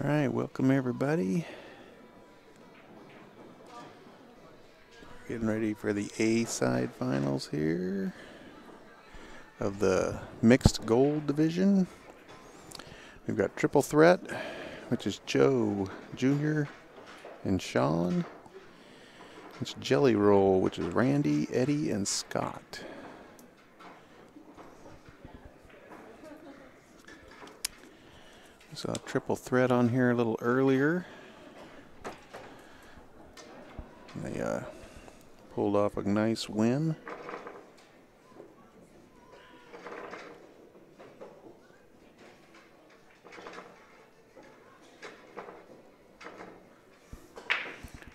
Alright, welcome everybody. Getting ready for the A side finals here of the mixed gold division. We've got triple threat, which is Joe Jr. and Sean. It's jelly roll, which is Randy, Eddie, and Scott. Saw triple threat on here a little earlier. They pulled off a nice win.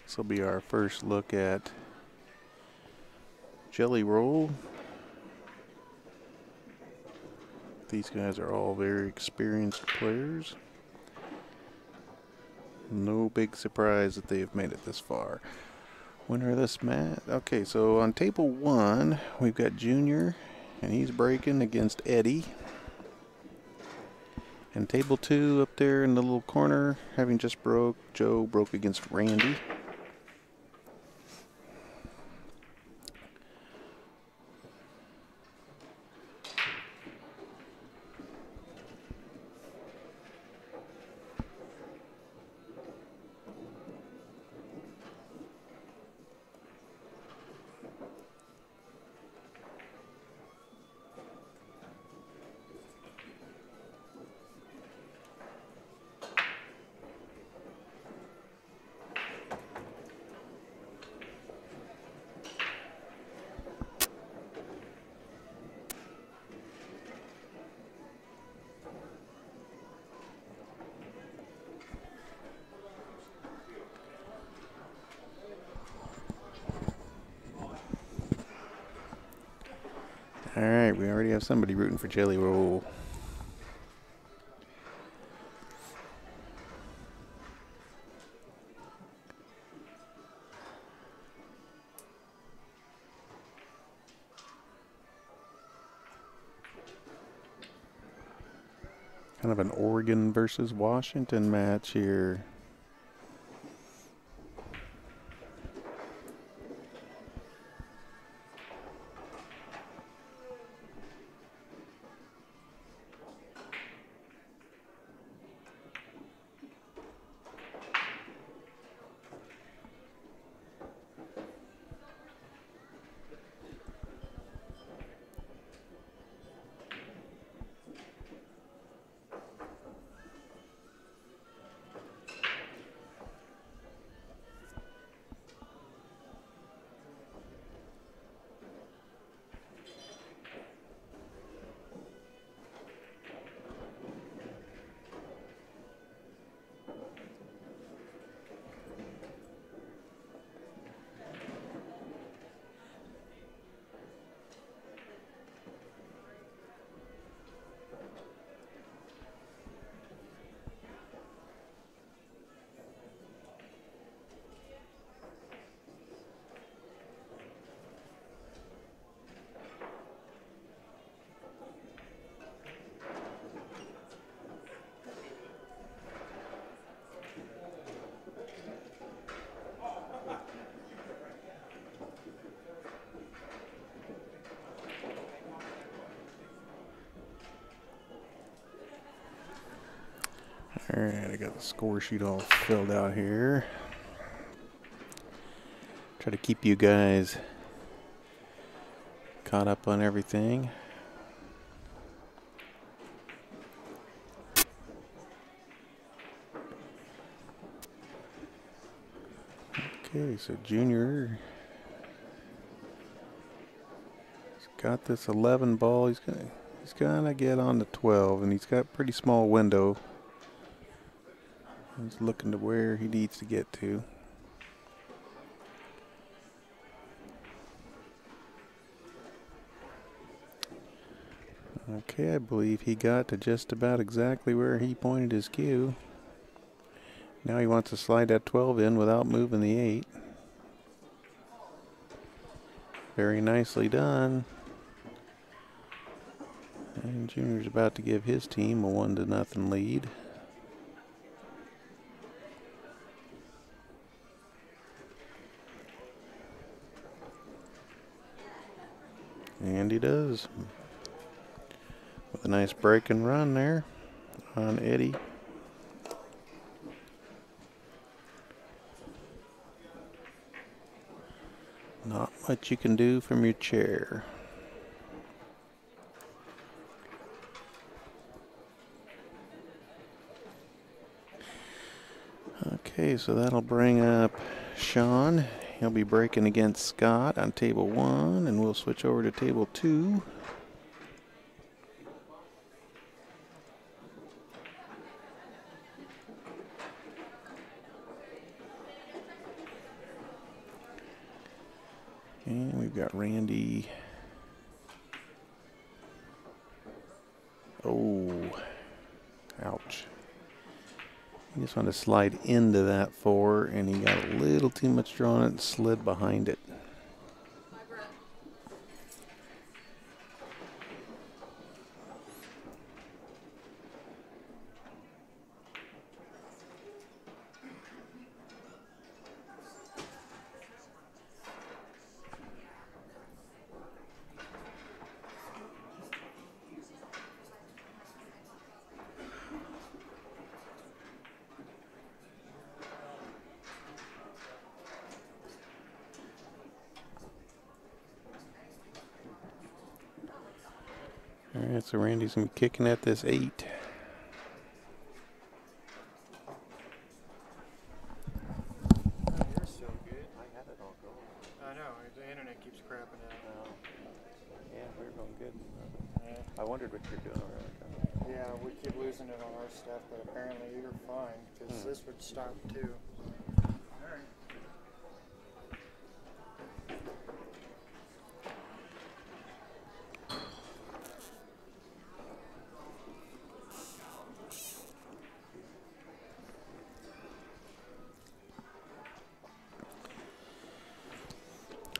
This will be our first look at jelly roll. These guys are all very experienced players. No big surprise that they've made it this far. Winner of this match. Okay, so on table 1, we've got Junior, and he's breaking against Eddie. And table 2 up there in the little corner, having just broke, Joe broke against Randy. Alright, we already have somebody rooting for jelly roll. Kind of an Oregon versus Washington match here. Alright, I got the score sheet all filled out here. Try to keep you guys caught up on everything. Okay, so Junior has got this 11 ball. He's gonna get on the 12, and he's got a pretty small window. He's looking to where he needs to get to. Okay, I believe he got to just about exactly where he pointed his cue. Now he wants to slide that 12 in without moving the 8. Very nicely done. And Junior's about to give his team a 1-0 lead. And he does. With a nice break and run there on Eddie. Not much you can do from your chair. Okay, so that'll bring up Sean. He'll be breaking against Scott on table 1, and we'll switch over to table 2. And we've got Randy. Oh, ouch. He just wanted to slide into that 4, and he got a little too much drawn and slid behind it. All right, so Randy's going to be kicking at this 8. You're so good. I had it all going. I know, the internet keeps crapping out. Yeah, we're going good. Yeah. I wondered what you're doing. Yeah, we keep losing it on our stuff, but apparently you're fine, because this would stop too. Alright.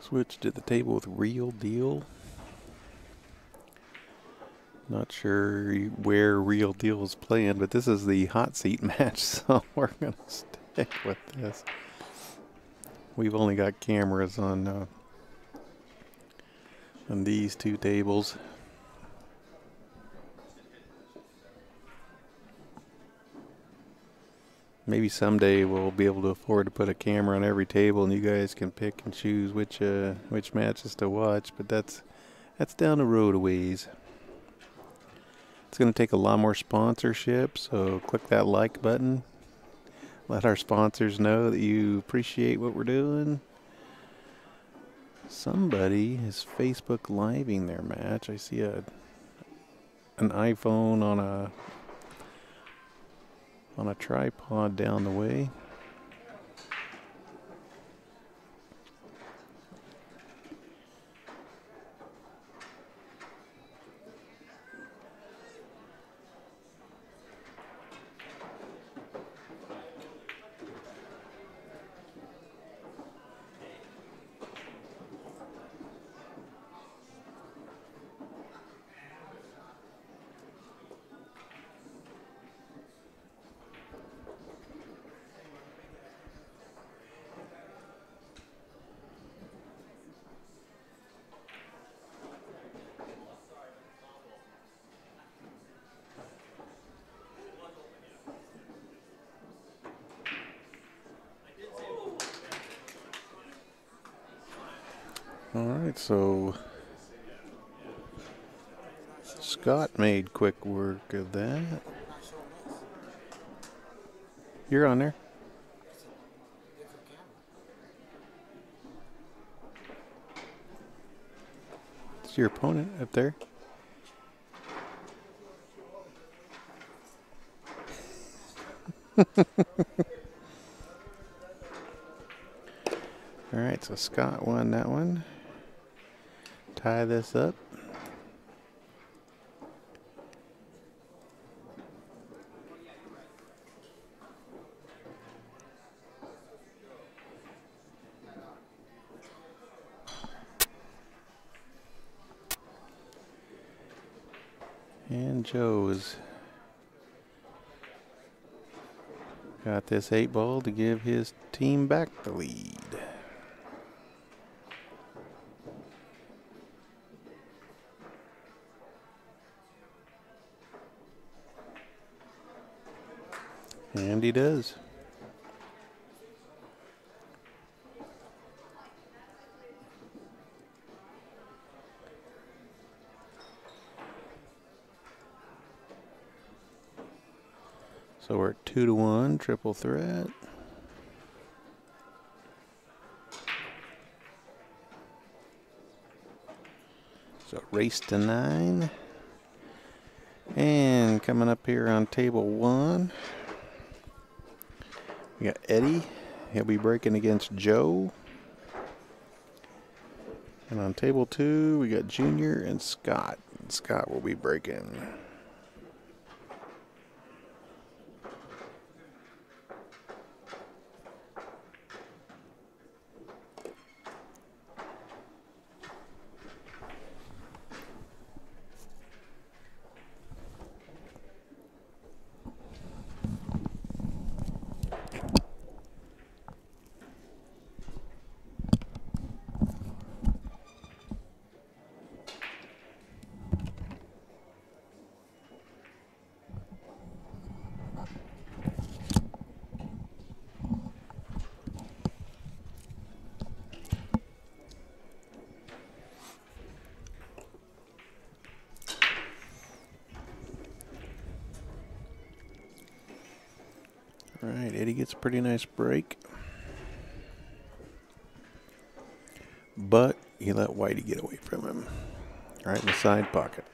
Switch to the table with Real Deal. Not sure where Real Deal is playing, but this is the hot seat match, so we're going to stick with this. We've only got cameras on these 2 tables. Maybe someday we'll be able to afford to put a camera on every table, and you guys can pick and choose which matches to watch. But that's down the road a ways. It's going to take a lot more sponsorship, so click that like button. Let our sponsors know that you appreciate what we're doing. Somebody is Facebook Living their match. I see an iPhone on a tripod down the way. All right, so Scott made quick work of that. You're on there. It's your opponent up there. All right, so Scott won that one. Tie this up. And Joe's got this 8 ball to give his team back the lead. And he does. So we're at 2-1, triple threat. So race to 9. And coming up here on table 1, we got Eddie. He'll be breaking against Joe. And on table 2, we got Junior and Scott. Scott will be breaking. All right, Eddie gets a pretty nice break. But he let Whitey get away from him. Right in the side pocket.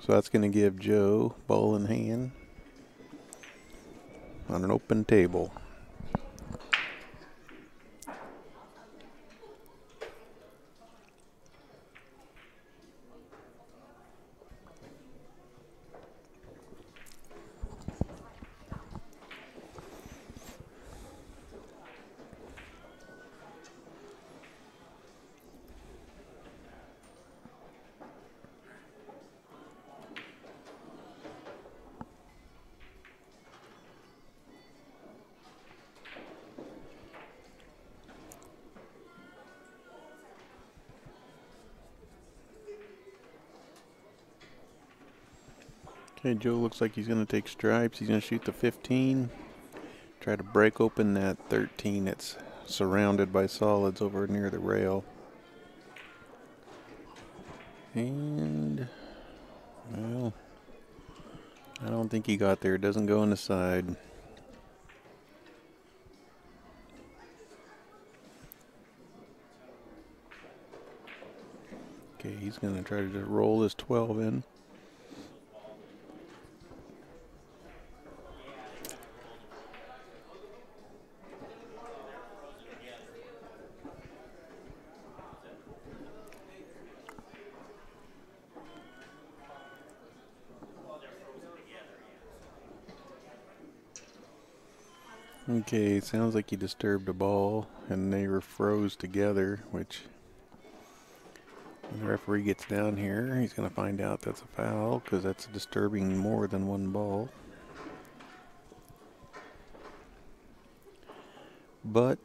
So that's going to give Joe ball in hand on an open table. Okay, Joe looks like he's going to take stripes. He's going to shoot the 15. Try to break open that 13 that's surrounded by solids over near the rail. And, well, I don't think he got there. It doesn't go on the side. Okay, he's going to try to just roll this 12 in. Okay, sounds like he disturbed a ball and they were froze together, which when the referee gets down here, he's going to find out that's a foul because that's disturbing more than one ball. But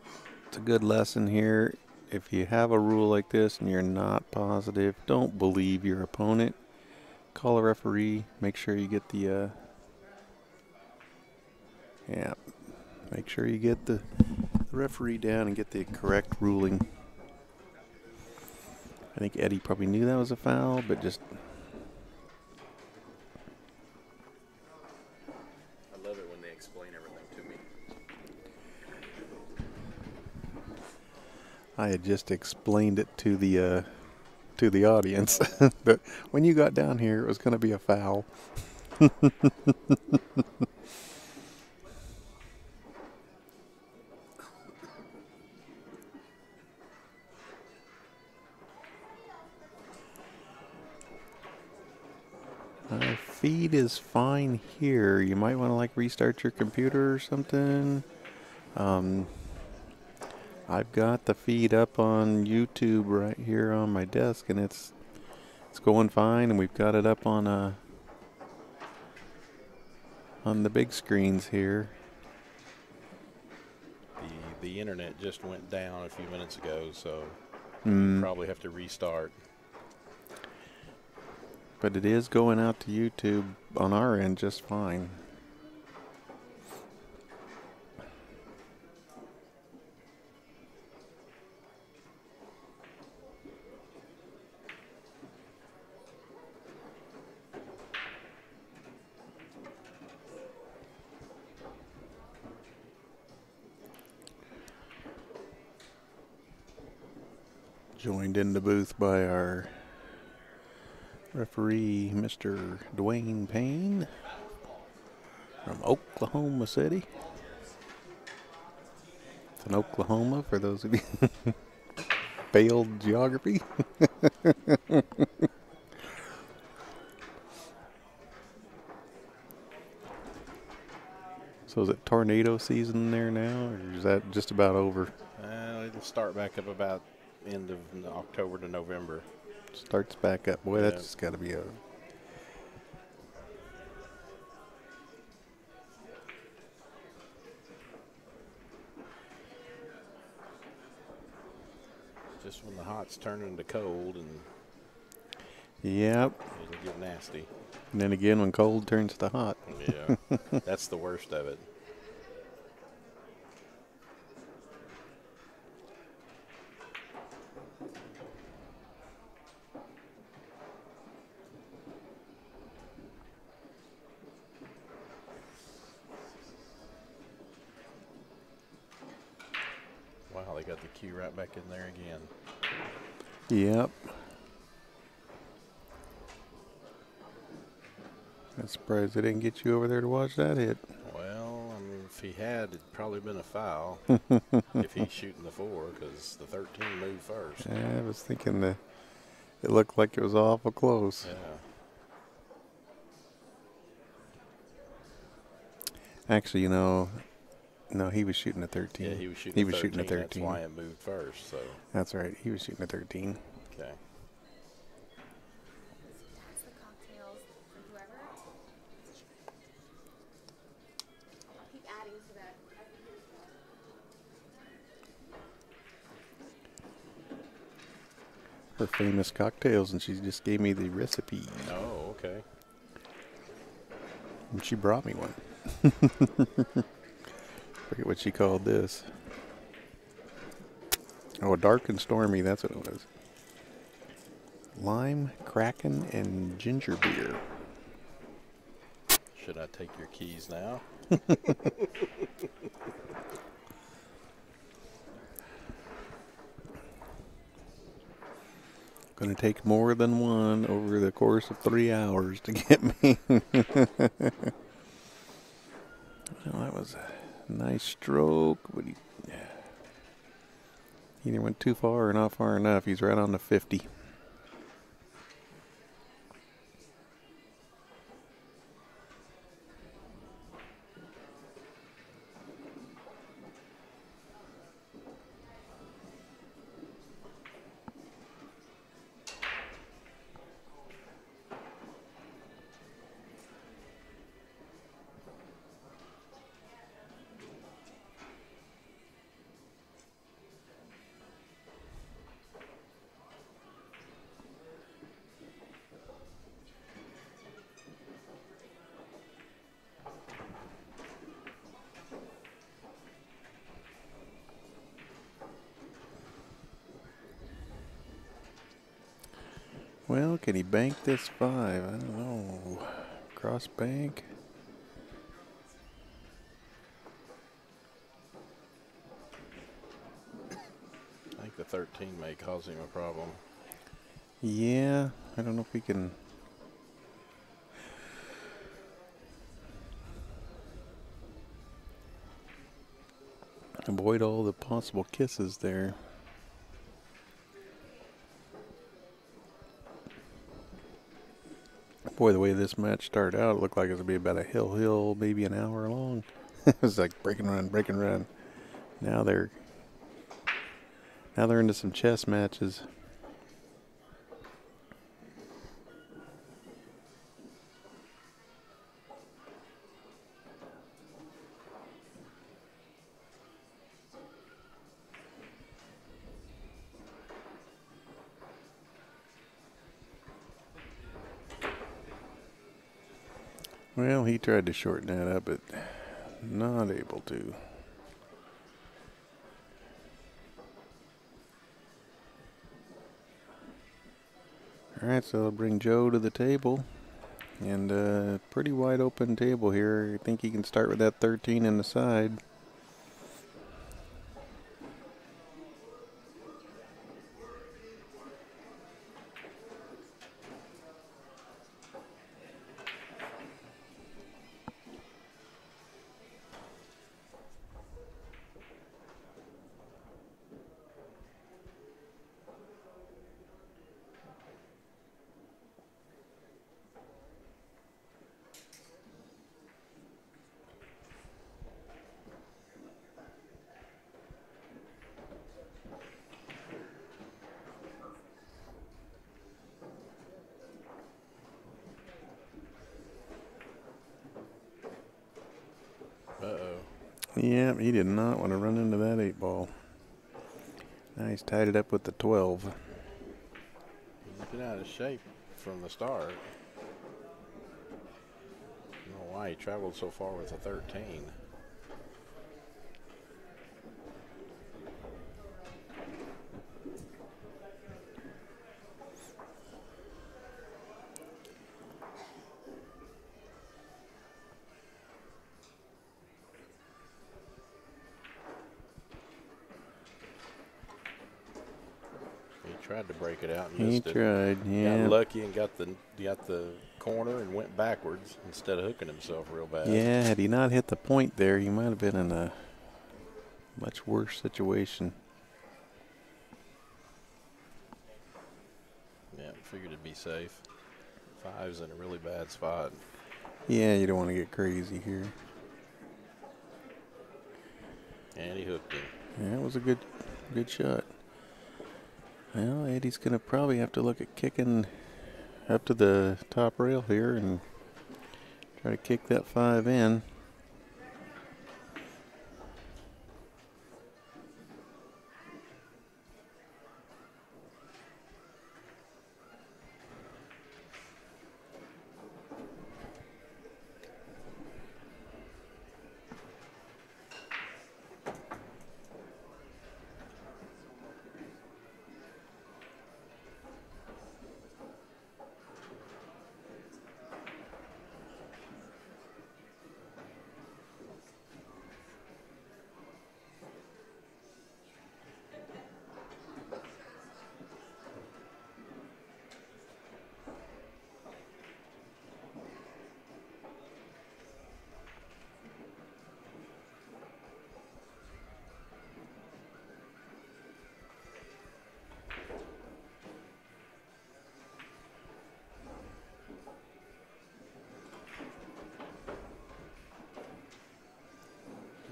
it's a good lesson here. If you have a rule like this and you're not positive, don't believe your opponent. Call a referee. Make sure you get the make sure you get the referee down and get the correct ruling. I think Eddie probably knew that was a foul, but just... I love it when they explain everything to me. I had just explained it to the audience. But when you got down here, it was going to be a foul. Feed is fine here. You might want to like restart your computer or something. I've got the feed up on YouTube right here on my desk, and it's going fine. And we've got it up on the big screens here. The internet just went down a few minutes ago, so you probably have to restart. But it is going out to YouTube on our end just fine. Joined in the booth by our referee, Mr. Dwayne Payne from Oklahoma City. It's in Oklahoma for those of you failed geography. So is it tornado season there now, or is that just about over? It'll start back up about end of October to November. Starts back up. Boy, Yeah. that's got to be a... Just when the hot's turning to cold, and Yep. it'll get nasty. And then again, when cold turns to hot. Yeah, that's the worst of it. Wow, they got the cue right back in there again. Yep. I'm surprised they didn't get you over there to watch that hit. Well, I mean, if he had, it'd probably been a foul if he's shooting the 4, because the 13 moved first. Yeah, I was thinking that it looked like it was awful close. Yeah. Actually, you know, no, he was shooting a 13. Yeah, he was shooting. He was shooting a 13. That's why it moved first. So. That's right. He was shooting a 13. Okay. That's the cocktails for whoever. I'll keep adding to that. Her famous cocktails, and she just gave me the recipe. Oh, okay. And she brought me one. Forget what she called this. Oh, dark and stormy, that's what it was. Lime, Kraken, and ginger beer. Should I take your keys now? Going to take more than one over the course of 3 hours to get me. Well, that was a nice stroke, but he either went too far or not far enough. He's right on the 50. Well, can he bank this 5? I don't know. Cross bank. I think the 13 may cause him a problem. Yeah, I don't know if we can. Avoid all the possible kisses there. Boy, the way this match started out, it looked like it was going to be about a hill, maybe an hour long. It was like break and run. Now they're into some chess matches. Well, he tried to shorten that up, but not able to. All right, so I'll bring Joe to the table. And a pretty wide open table here. I think he can start with that 13 in the side. Uh-oh. Yeah, he did not want to run into that 8-ball. Now he's tied it up with the 12. He's been out of shape from the start. I don't know why he traveled so far with a 13. Tried to break it out and He missed it. tried, yeah. Got lucky and got the corner and went backwards instead of hooking himself real bad. Yeah, had he not hit the point there, he might have been in a much worse situation. Yeah, figured it'd be safe. 5's in a really bad spot. Yeah, you don't want to get crazy here. And he hooked him. Yeah, it was a good shot. Well, Eddie's going to probably have to look at kicking up to the top rail here and try to kick that 5 in.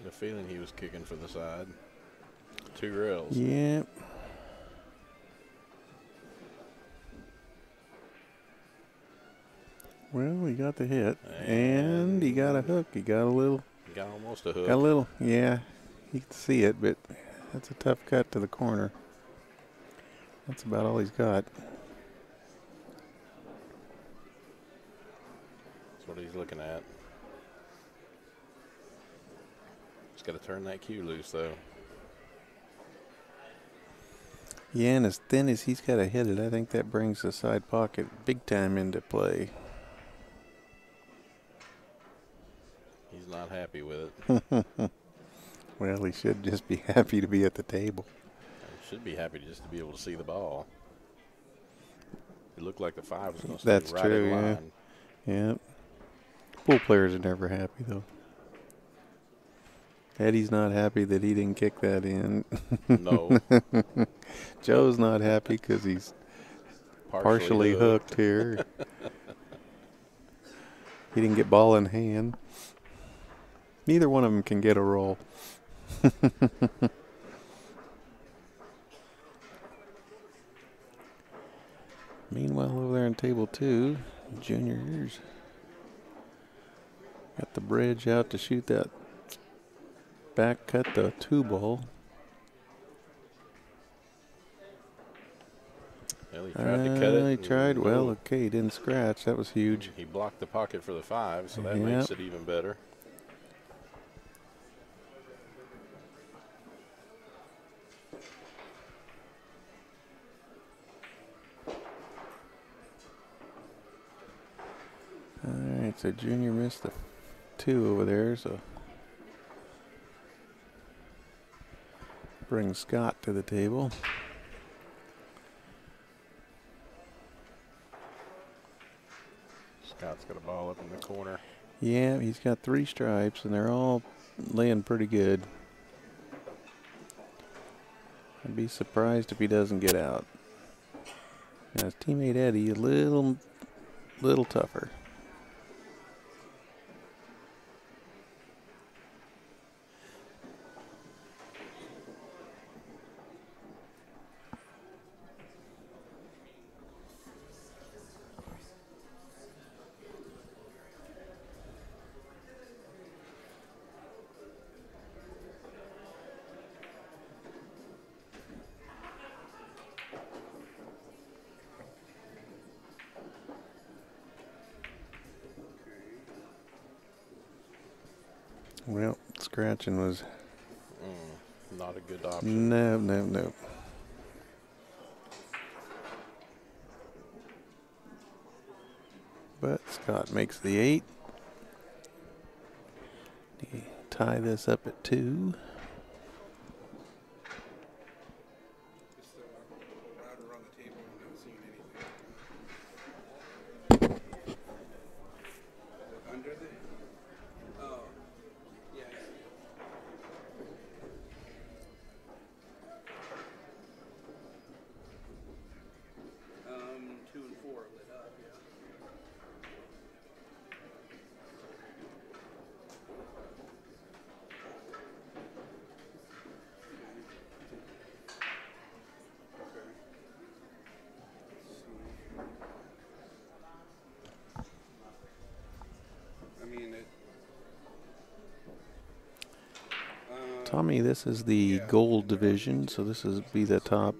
A feeling he was kicking for the side. 2 rails. Yep. Well, he got the hit, and he got a hook. He got a little. Got almost a hook. Got a little. Yeah, you can see it, but that's a tough cut to the corner. That's about all he's got. That's what he's looking at. He's got to turn that cue loose, though. Yeah, and as thin as he's got to hit it, I think that brings the side pocket big time into play. He's not happy with it. Well, he should just be happy to be at the table. He should be happy just to be able to see the ball. It looked like the 5 was going to That's stay right true, in yeah. line. Yeah. Pool players are never happy, though. Eddie's not happy that he didn't kick that in. No. Joe's not happy because he's partially hooked here. He didn't get ball in hand. Neither one of them can get a roll. Meanwhile, over there on table 2, juniors got the bridge out to shoot that back cut, the 2 ball. Well, he tried to cut it. He tried. and- Well, oh, okay, he didn't scratch. That was huge. He blocked the pocket for the 5, so that Yep. makes it even better. All right, so Junior missed the 2 over there, so bring Scott to the table. Scott's got a ball up in the corner. Yeah, he's got 3 stripes, and they're all laying pretty good. I'd be surprised if he doesn't get out. Now his teammate Eddie, a little tougher. Well, scratching was Not a good option. no. But Scott makes the 8. He tie this up at 2. Tommy, this is the gold division, so this is be the top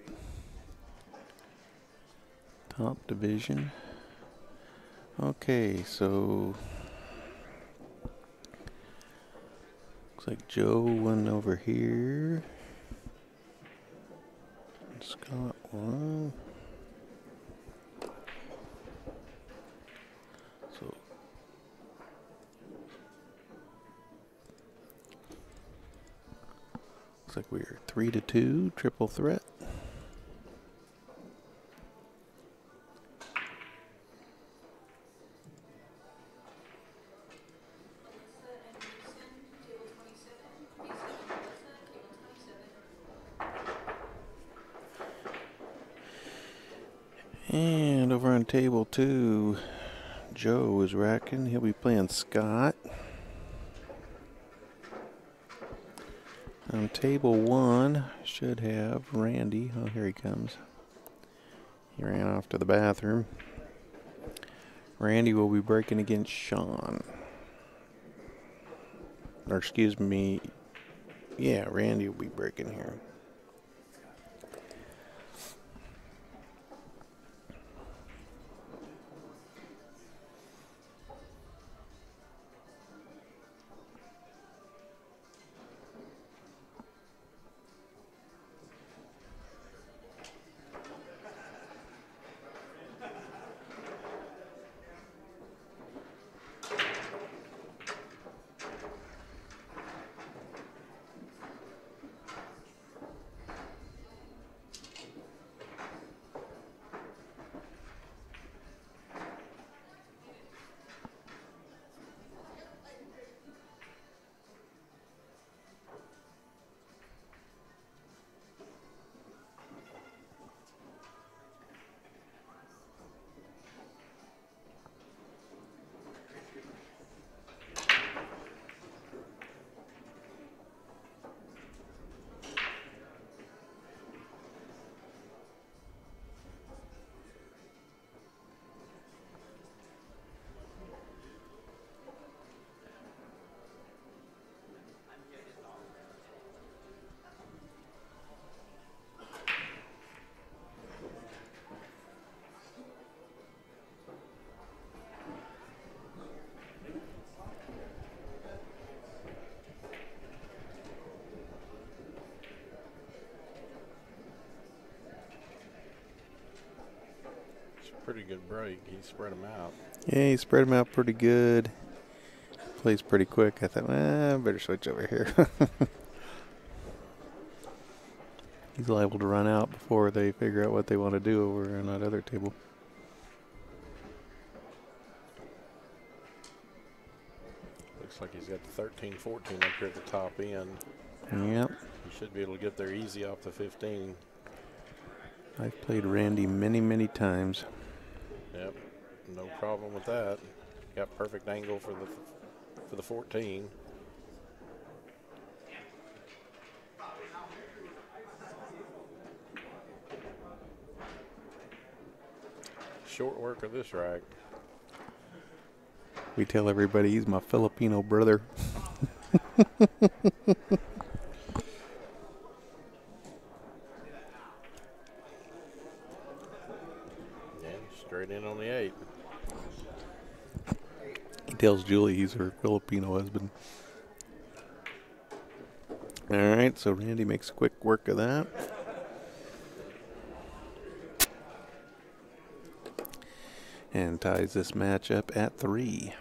division. Okay, so looks like Joe won over here. Scott won. So looks like we're 3-2, triple threat. And over on table 2, Joe is racking. He'll be playing Scott. On table 1, should have Randy. Oh, here he comes. He ran off to the bathroom. Randy will be breaking against Sean. Or excuse me. Yeah, Randy will be breaking here. pretty good break. He spread them out. Yeah, he spread them out pretty good. Plays pretty quick. I thought, I better switch over here. He's liable to run out before they figure out what they want to do over on that other table. Looks like he's got the 13, 14 up here at the top end. Yep. He should be able to get there easy off the 15. I've played Randy many, many times. Yep, no problem with that. Got perfect angle for the 14. Short work of this rack. We tell everybody he's my Filipino brother. Straight in on the 8. He tells Julie he's her Filipino husband. All right, so Randy makes quick work of that. And ties this match up at 3.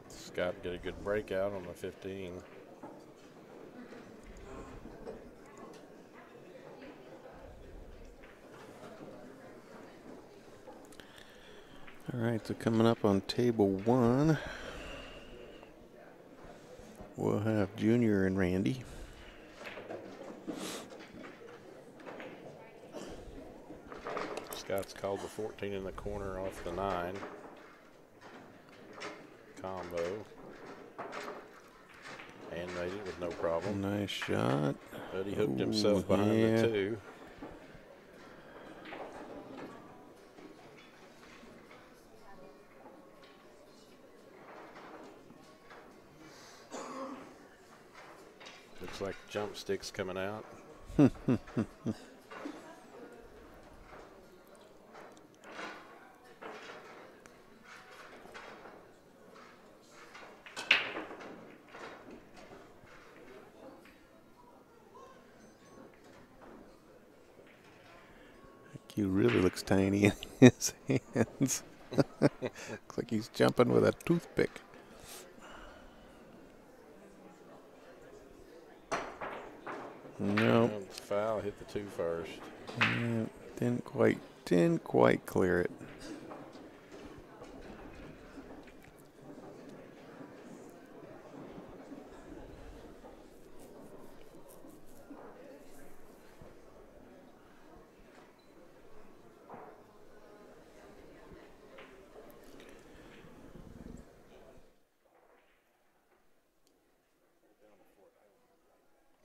Scott get a good breakout on the 15. All right, so coming up on table 1, we'll have Junior and Randy. Scott's called the 14 in the corner off the 9. Combo. And made it with no problem. Nice shot. But he hooked himself behind the 2. Looks like jump sticks coming out. He really looks tiny in his hands. Looks like he's jumping with a toothpick. Nope. Foul, hit the 2 first. Yeah, didn't quite clear it.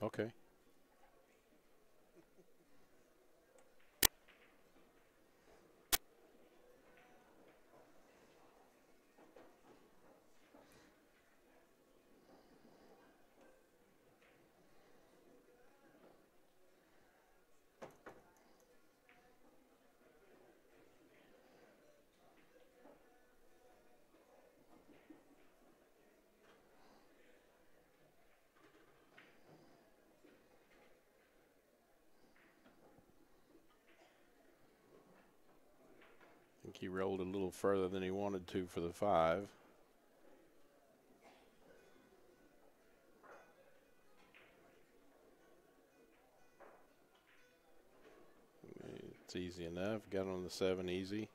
Okay. I think he rolled a little further than he wanted to for the 5. It's easy enough. Got on the 7 easy.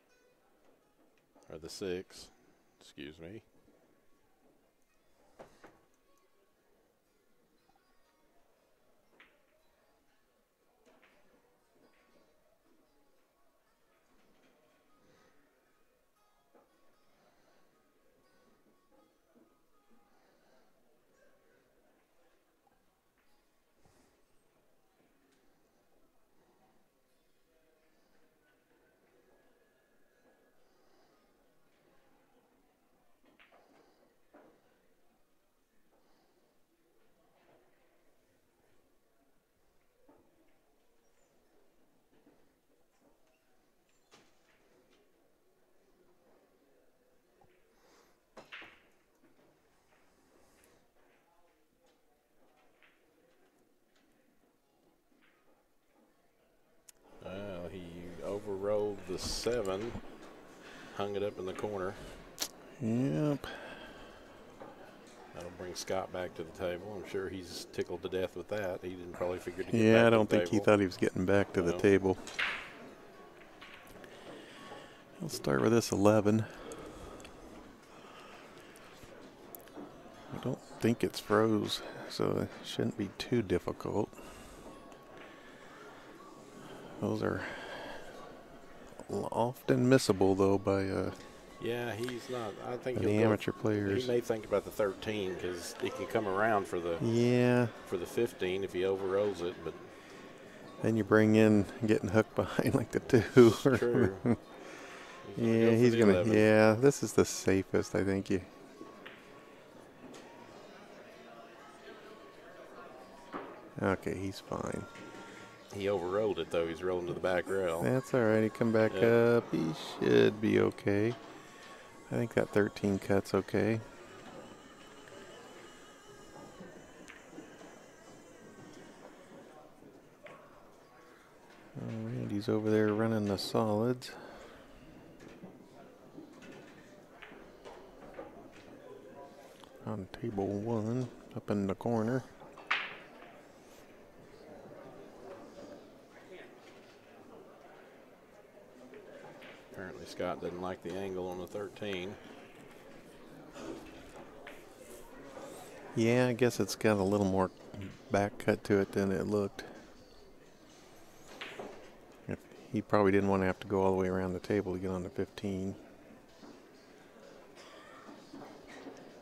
Or the 6. Excuse me. overrolled the 7, hung it up in the corner. Yep. That'll bring Scott back to the table. I'm sure he's tickled to death with that. He didn't probably figure to get back Yeah, I to don't the think he table. thought he was getting back to the No. table. Let's start with this 11. I don't think it's froze, so it shouldn't be too difficult. Those are often missable, though, by Yeah, he's not. I think the he'll go- amateur players. He may think about the 13 because he can come around for the Yeah, 15 if he overrolls it. But then you bring in getting hooked behind like the 2. it's true. Yeah, he's going gonna. Yeah, this is the safest, I think. You. Okay, he's fine. He overrolled it though. He's rolling to the back rail. That's all right. He come back Yeah. up. He should be okay. I think that 13 cut's okay. Randy's over there running the solids. On table 1, up in the corner. Apparently Scott doesn't like the angle on the 13. Yeah, I guess it's got a little more back cut to it than it looked. He probably didn't want to have to go all the way around the table to get on the 15.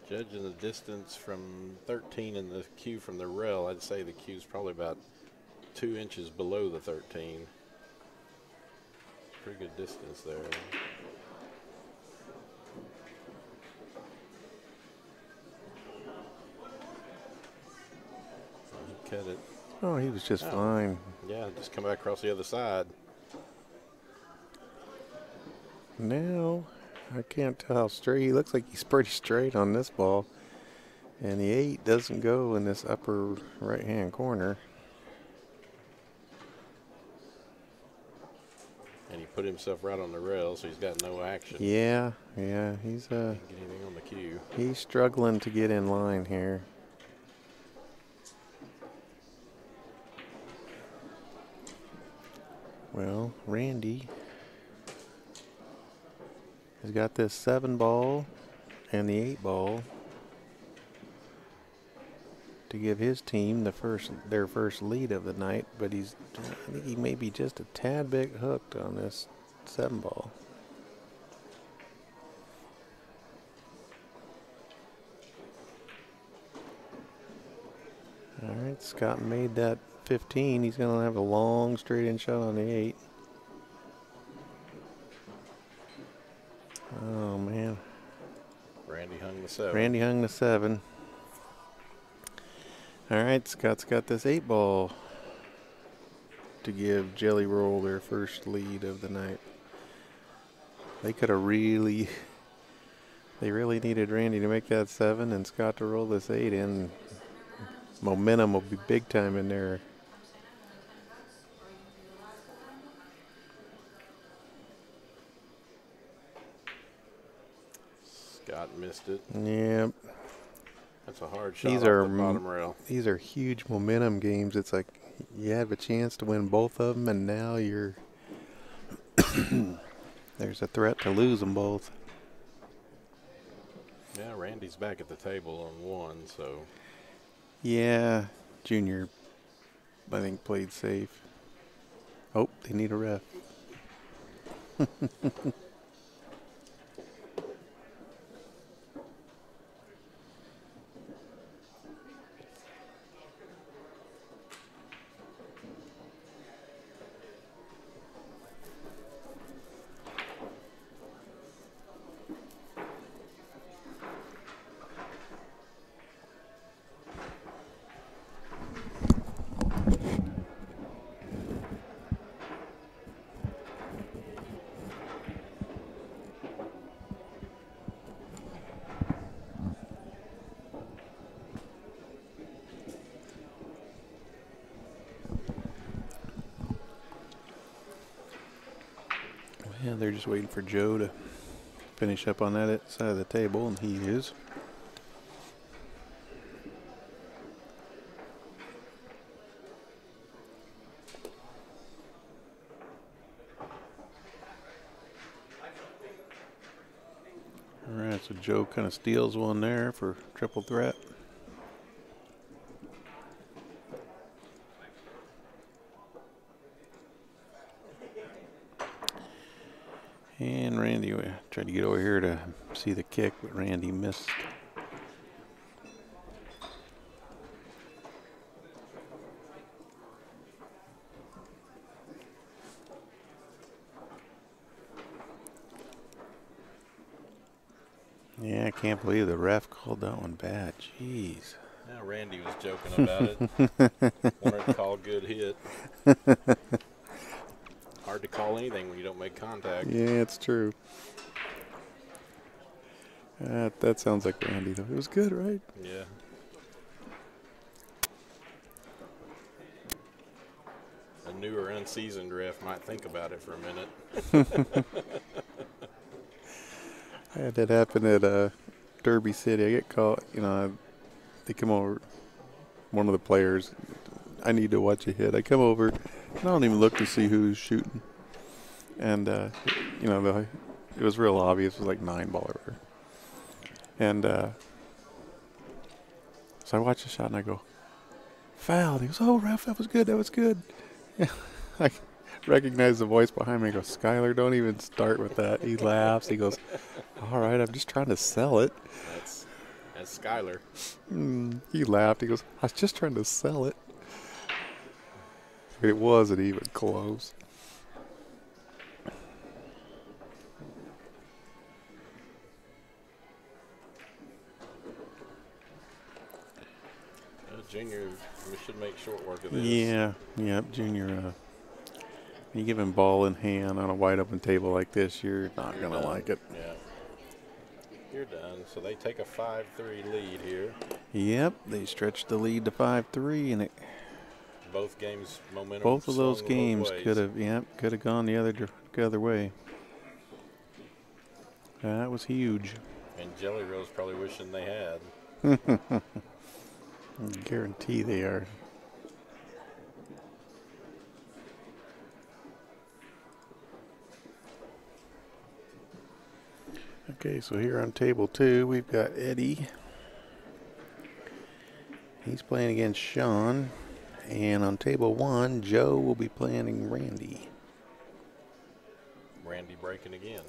Judging the distance from 13 and the cue from the rail, I'd say the cue's probably about 2 inches below the 13. Pretty good distance there. He cut it. Oh, he was just Oh. fine. Yeah, just come back across the other side. Now, I can't tell how straight. He looks like he's pretty straight on this ball. And the 8 doesn't go in this upper right-hand corner. And he put himself right on the rail, so he's got no action. Yeah, he's Can't get anything on the cue. he's struggling to get in line here. Well, Randy has got this 7 ball and the 8 ball to give his team their first lead of the night, but I think he may be just a tad bit hooked on this 7 ball. All right, Scott made that 15. He's going to have a long straight-in shot on the 8. Oh, man. Randy hung the 7. Randy hung the 7. All right, Scott's got this 8 ball to give Jelly Roll their first lead of the night. They could have they really needed Randy to make that 7 and Scott to roll this 8 in. Momentum will be big time in there. Scott missed it. Yep. That's a hard shot These off are the bottom rail. These are huge momentum games. It's like you have a chance to win both of them, and now you're there's a threat to lose them both. Yeah, Randy's back at the table on 1, so Yeah, Junior, I think, played safe. Oh, they need a ref. Yeah, they're just waiting for Joe to finish up on that side of the table, and he is. All right, so Joe kind of steals one there for triple threat. And Randy tried to get over here to see the kick, but Randy missed. Yeah, I can't believe the ref called that one bad. Jeez. Now Randy was joking about it. Wanted to call a good hit. Hard to call anything when you don't make contact. Yeah, it's true. That sounds like Randy, though. It was good, right? Yeah. A new or unseasoned ref might think about it for a minute. I had that happen at Derby City. I get caught, they come over, one of the players, I need to watch a hit. I come over, and I don't even look to see who's shooting. And, it was real obvious. It was like 9-ball or whatever. And so I watch the shot, and I go, foul. He goes, oh, ref, that was good. That was good. I recognize the voice behind me. I go, Skyler, don't even start with that. He laughs. He goes, all right, I'm just trying to sell it. That's Skyler. He laughed. He goes, I was just trying to sell it. It wasn't even close. Junior, we should make short work of this. Yeah, Junior. You give him ball in hand on a wide open table like this, you're not going to like it. Yeah. You're done. So they take a 5-3 lead here. Yep, they stretched the lead to 5-3, and Both games momentum. both of those swung games both ways. could have gone the other way. That was huge. And Jelly Roll's probably wishing they had. I guarantee they are. Okay, so here on table 2, we've got Eddie. He's playing against Sean. And on table 1, Joe will be playing Randy. Randy breaking again.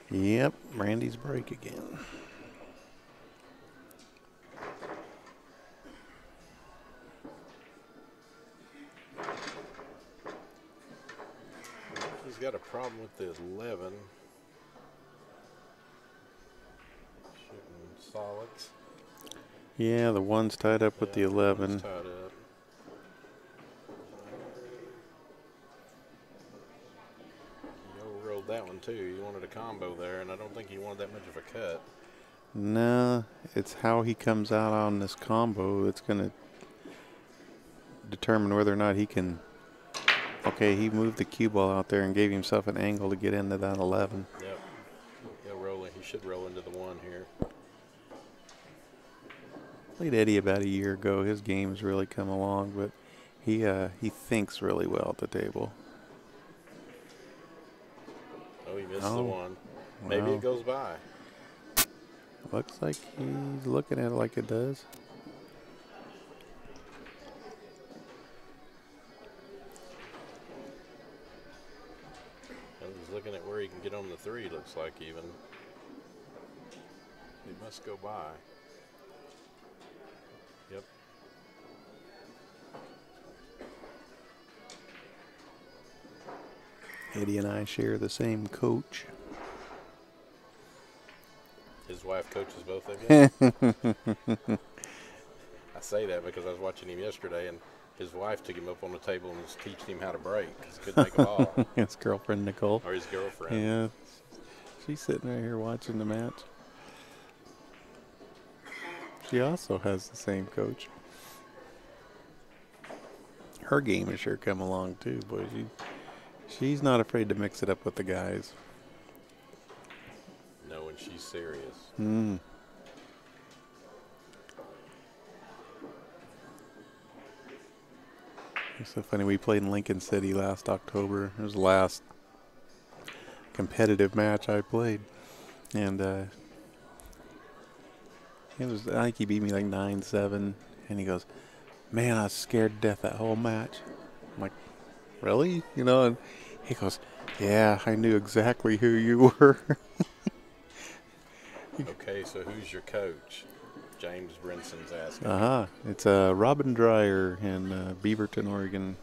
Yep, Randy's break again. He's got a problem with the 11. Shooting solids. Yeah, the 1's tied up with the 11. Tied up. You rolled that one too. You wanted a combo there, and I don't think he wanted that much of a cut. No, it's how he comes out on this combo that's going to determine whether or not he can. Okay, he moved the cue ball out there and gave himself an angle to get into that 11. Yep. He'll roll it. He should roll into the 1 here. Played Eddie about a year ago. His game's really come along, but he thinks really well at the table. Oh, he missed the 1. Maybe Wow. it goes by. Looks like he's looking at it like it does. And he's looking at where he can get on the 3, looks like even. He must go by. Yep. Eddie and I share the same coach. His wife coaches both of you? I say that because I was watching him yesterday, and his wife took him up on the table and was teaching him how to break because he couldn't make a ball. His girlfriend, Nicole. Or his girlfriend. Yeah, she's sitting right here watching the match. She also has the same coach. Her game has sure come along too, boy. She's not afraid to mix it up with the guys. Knowing she's serious. Hmm. It's so funny. We played in Lincoln City last October. It was the last competitive match I played, and it was. I think he beat me like 9-7, and he goes, "Man, I was scared to death that whole match." I'm like, "Really?" You know? And he goes, "Yeah, I knew exactly who you were." Okay, so who's your coach? James Brinson's asking. It's Robin Dreyer in Beaverton, Oregon.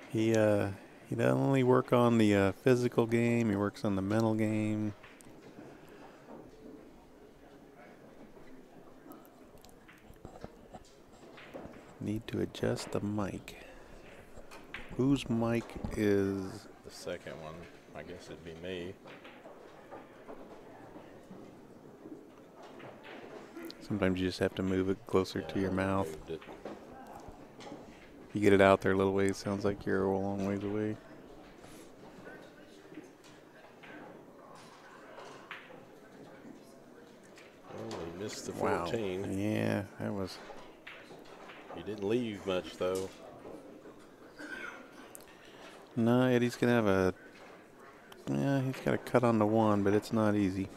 He doesn't only work on the physical game. He works on the mental game. Need to adjust the mic. Whose mic is? The second one, I guess it'd be me. Sometimes you just have to move it closer to your I mouth. moved it. If you get it out there a little ways, sounds like you're a long ways away. Oh, he missed the Wow. 14. Yeah, that was. He didn't leave much, though. No, Eddie's gonna have a. Yeah, he's got a cut on the one, but it's not easy.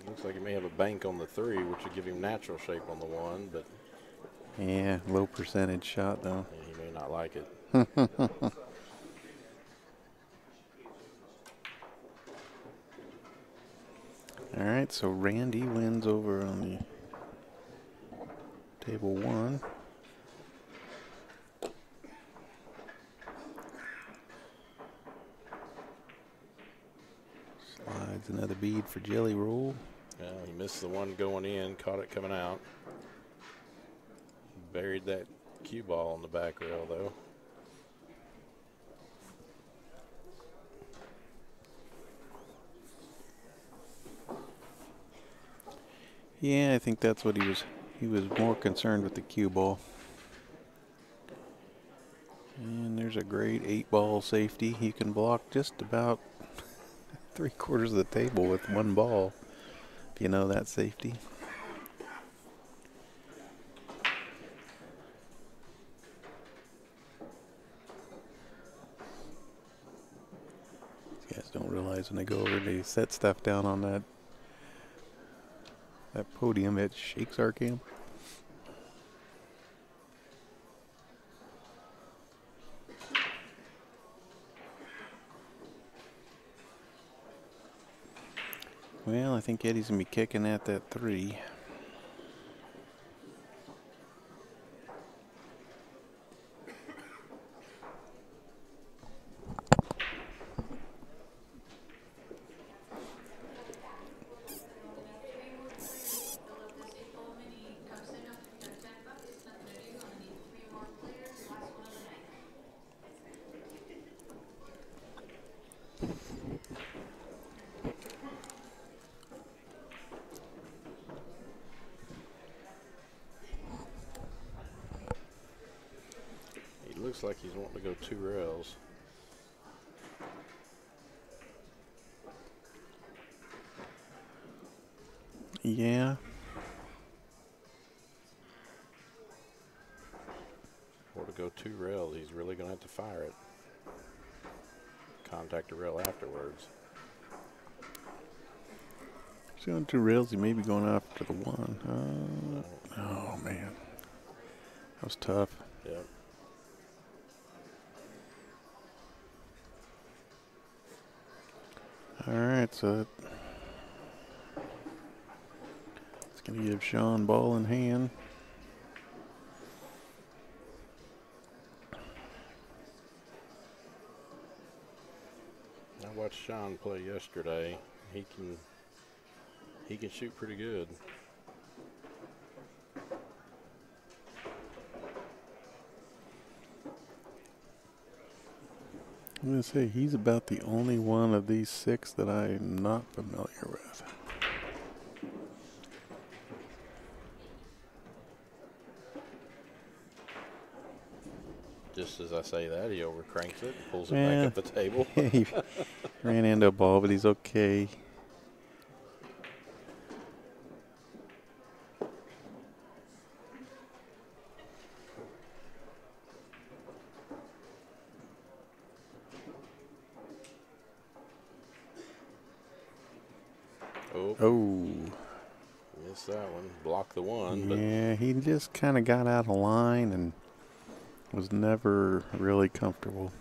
Looks like he may have a bank on the 3, which would give him natural shape on the 1, but Yeah, low percentage shot though. he may not like it. All right, so Randy wins over on the table 1. Slides another bead for Jelly Roll. Well, he missed the one going in, caught it coming out. Buried that cue ball on the back rail, though. Yeah, I think that's what he was more concerned with the cue ball. And there's a great 8-ball safety. You can block just about 3/4 of the table with one ball, if you know that safety. These guys don't realize when they go over, they set stuff down on that podium, it shakes our camera. Well, I think Eddie's going to be kicking at that 3. He looks like he's wanting to go 2 rails. Yeah. Or to go 2 rails, he's really going to have to fire it. Contact the rail afterwards. He's going 2 rails. He may be going after the 1. Oh, man. That was tough. Yep. All right, so it's going to give Sean ball in hand. I watched Sean play yesterday. He can shoot pretty good. I'm going to say he's about the only one of these 6 that I'm not familiar with. Just as I say that, he overcranks it and pulls it Yeah. back up the table. He ran into a ball, but he's okay. Oh, Oh, missed that one. Blocked the one, but yeah, he just kind of got out of line and was never really comfortable.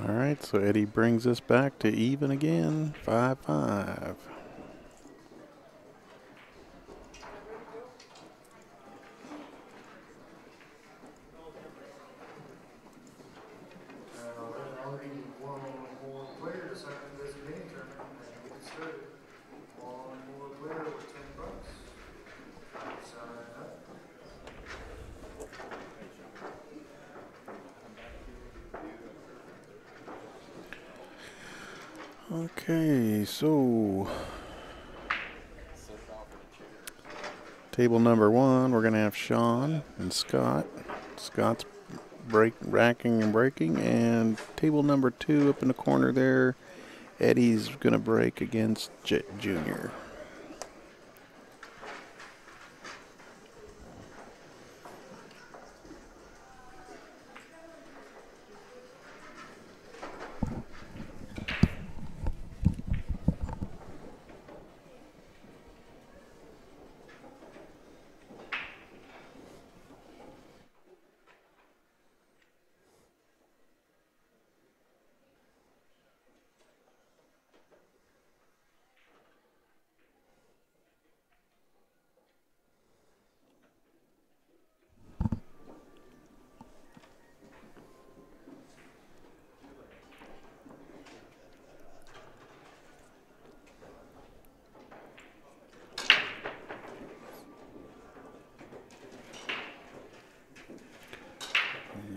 All right, so Eddie brings us back to even again, 5-5. I'll need one more player to sign up this mini tournament, and we get started. One more player with $10. Sign up. Okay, so table number 1, we're going to have Sean and Scott. Scott's racking and breaking, and table number 2 up in the corner there, Eddie's going to break against Jet Jr.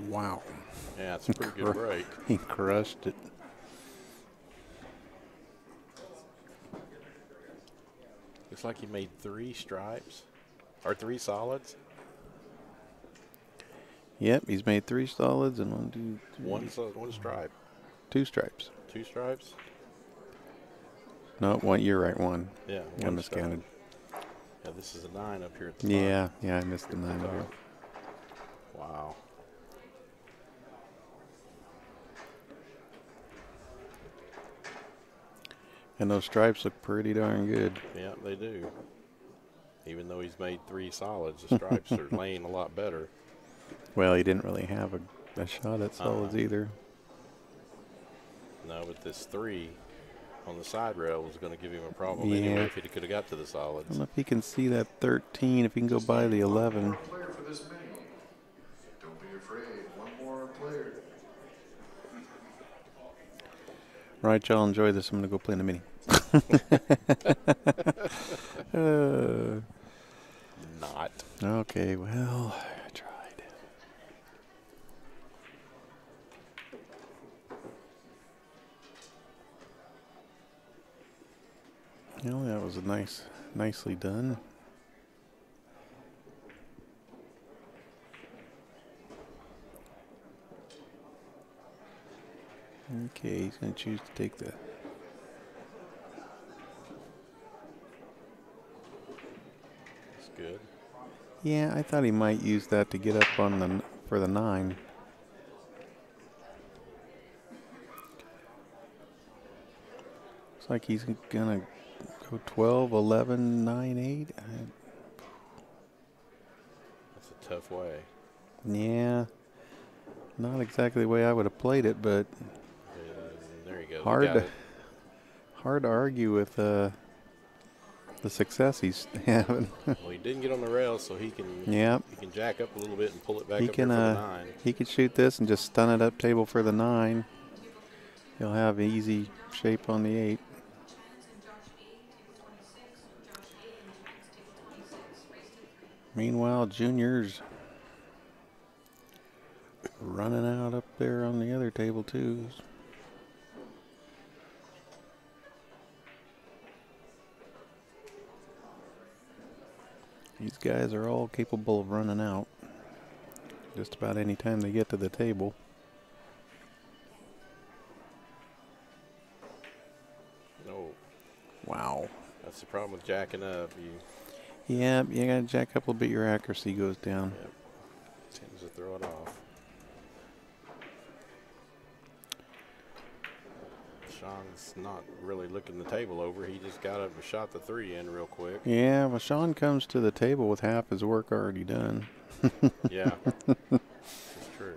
Wow. yeah, it's a pretty good break. He crushed it. Looks like he made 3 stripes, or 3 solids. Yep, he's made 3 solids and 1, 2, 1 stripe. 2 stripes. 2 stripes? No, 1. You're right. 1. Yeah, I 1 miscounted. stripe. Yeah, this is a 9 up here at the top. Yeah, I missed the 9 here. Wow. And those stripes look pretty darn good. Yeah, they do. Even though he's made 3 solids, the stripes are laying a lot better. Well, he didn't really have a shot at solids either. No, but this 3 on the side rail was going to give him a problem Yeah. anyway if he could have got to the I solids. don't know if he can see that 13, if he can go by the 11. One more player for this mini. Don't be afraid. One more player. Right, y'all, enjoy this. I'm going to go play in the mini. Not. Okay, well, I tried. Well, that was nicely done. Okay, he's going to choose to take the... It's good. Yeah, I thought he might use that to get up on the for the 9. Looks like he's going to go 12, 11, 9, 8. I It's a tough way. Yeah. Not exactly the way I would have played it, but There you go. hard Got to, it. hard to argue with the success he's having. Well, he didn't get on the rail, so he can Yep. he can jack up a little bit and pull it back He up can there for the 9. he could shoot this and just stun it up table for the 9. He'll have easy shape on the 8. Meanwhile, Junior's running out up there on the other table too. These guys are all capable of running out just about any time they get to the table. No, Wow. that's the problem with jacking up. Yeah, you gotta jack up a little bit, your accuracy goes down. Yep, tends to throw it off. Sean's not really looking the table over. He just got up and shot the 3 in real quick. Yeah, well, Sean comes to the table with half his work already done. Yeah, it's true.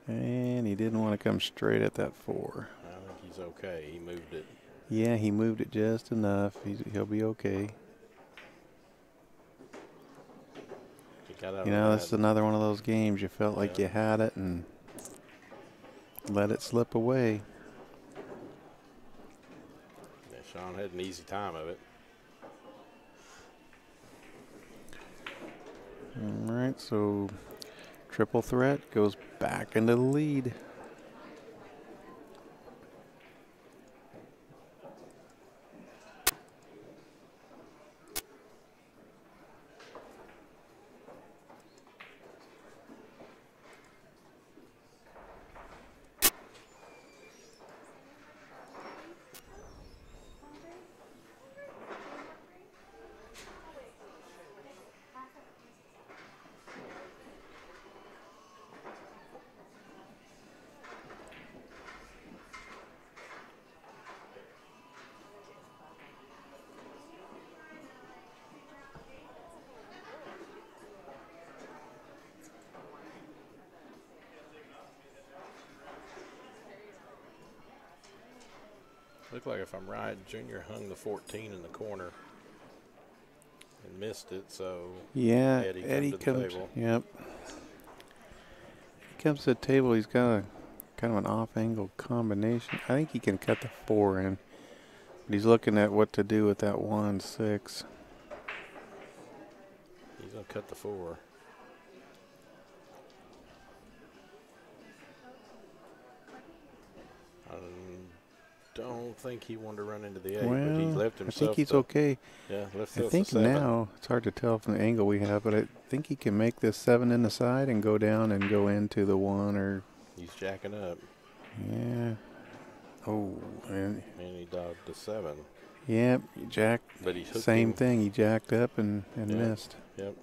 And he didn't want to come straight at that 4. I think he's okay. He moved it. Yeah, he moved it just enough. He'll be okay. He got out You of know, that. this is another one of those games you felt like you had it and let it slip away. Yeah, Sean had an easy time of it. All right, so triple threat goes back into the lead. Looked like, if I'm right, Junior hung the 14 in the corner and missed it, so Yeah, Eddie Eddie come to the comes. table. Yep. He comes to the table. He's got a kind of an off-angle combination. I think he can cut the 4 in. But he's looking at what to do with that 1-6. He's going to cut the 4. I don't think he wanted to run into the 8, but he Well, left I himself. think he's the, okay. Yeah, left I himself think the 7. now, it's hard to tell from the angle we have, but I think he can make this 7 in the side and go down and go into the 1 or... He's jacking up. Yeah. Oh, and And he dogged the 7. yeah, he jacked. But he hooked Same him. thing. He jacked up and Yeah. missed. Yep.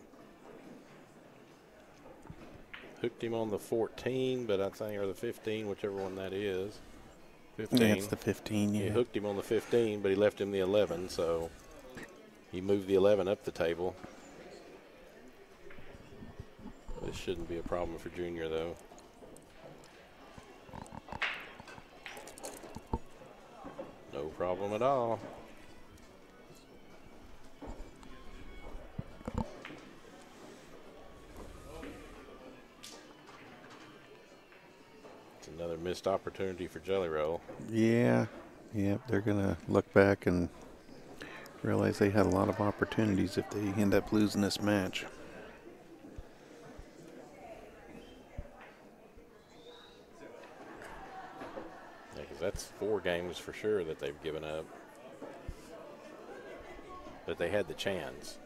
Hooked him on the 14, but I think, or the 15, whichever one that is. 15. Yeah, it's the 15. He Yeah. hooked him on the 15, but he left him the 11, so he moved the 11 up the table. This shouldn't be a problem for Junior, though. No problem at all. It's another missed opportunity for Jelly Roll. Yeah. Yep. They're gonna look back and realize they had a lot of opportunities if they end up losing this match. Yeah, because that's 4 games for sure that they've given up. But they had the chance.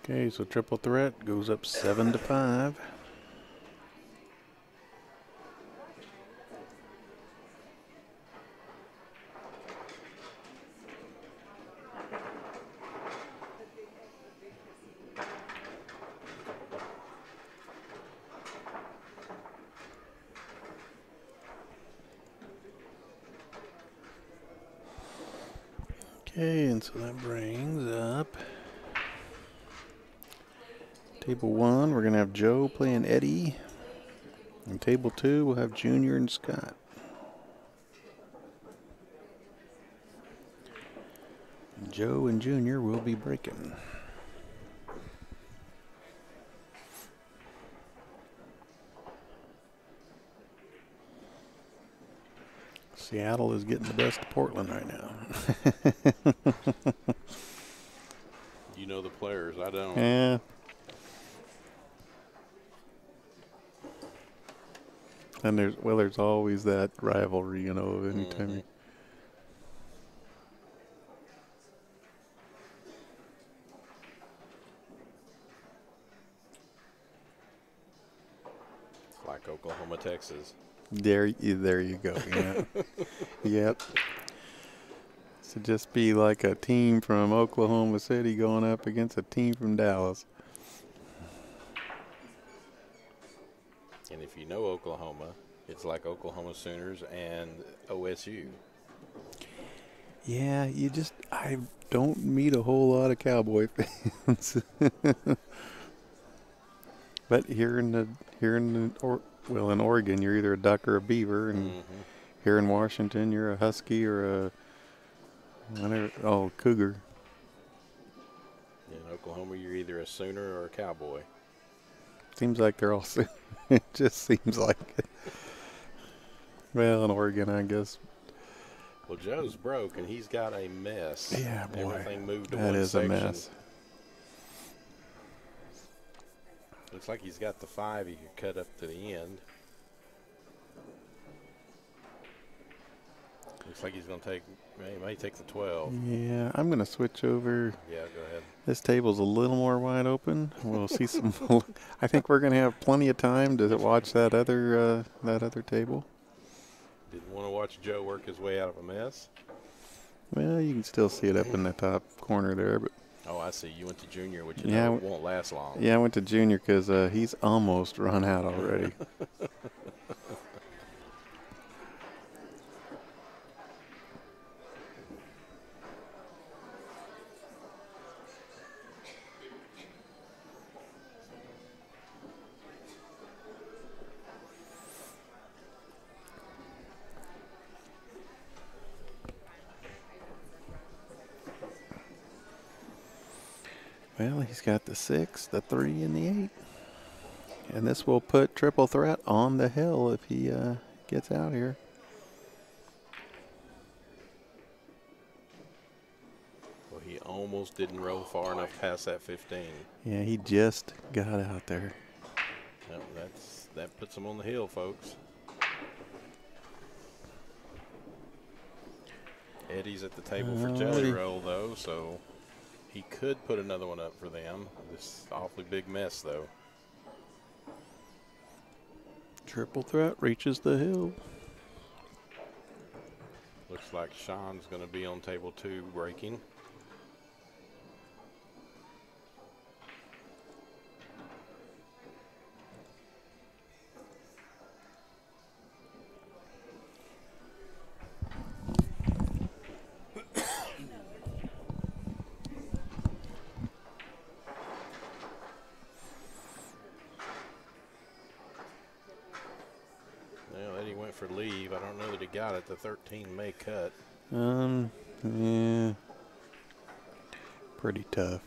Okay, so triple threat goes up 7-5. Okay, and so that brings up table 1. We're going to have Joe playing Eddie. And table 2, we'll have Junior and Scott. And Joe and Junior will be breaking. Seattle is getting the best of Portland right now. You know the players. I don't. Yeah. And there's always that rivalry, you know, anytime you. It's like Oklahoma, Texas. There you go. Yeah. Yep. So just be like a team from Oklahoma City going up against a team from Dallas. And if you know Oklahoma, it's like Oklahoma Sooners and OSU. Yeah, I don't meet a whole lot of Cowboy fans. But in Oregon, you're either a Duck or a Beaver, and here in Washington, you're a Husky or a Cougar. In Oklahoma, you're either a Sooner or a Cowboy. Seems like they're all. It just seems like it. Well, in Oregon, I guess. Well, Joe's broke, and he's got a mess. Yeah, boy. Everything moved to That one is section. a mess. Looks like he's got the 5 he could cut up to the end. Looks like he's going to take, he may take the 12. Yeah, I'm going to switch over. Yeah, go ahead. This table's a little more wide open. We'll see some. I think we're going to have plenty of time to watch that other table. Didn't want to watch Joe work his way out of a mess. Well, you can still see it up in the top corner there, but. Oh, I see. You went to Junior, which won't last long. Yeah, I went to Junior because he's almost run out already. Well, he's got the 6, the 3, and the 8. And this will put Triple Threat on the hill if he gets out here. Well, he almost didn't roll far enough past that 15. Yeah, he just got out there. No, that puts him on the hill, folks. Eddie's at the table for Jelly Roll, though, so he could put another one up for them. This awfully big mess, though. Triple Threat reaches the hill. Looks like Sean's going to be on table 2 breaking. Eddie went for leave. I don't know that he got it. The 13 may cut. Yeah. Pretty tough.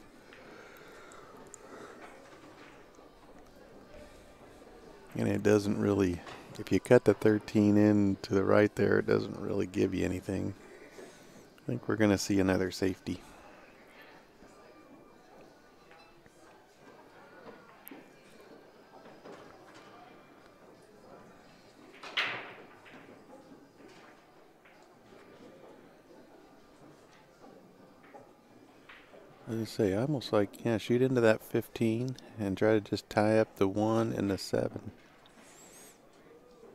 And it doesn't really, if you cut the 13 in to the right there, it doesn't really give you anything. I think we're going to see another safety. As I say, I almost shoot into that 15 and try to just tie up the 1 and the 7.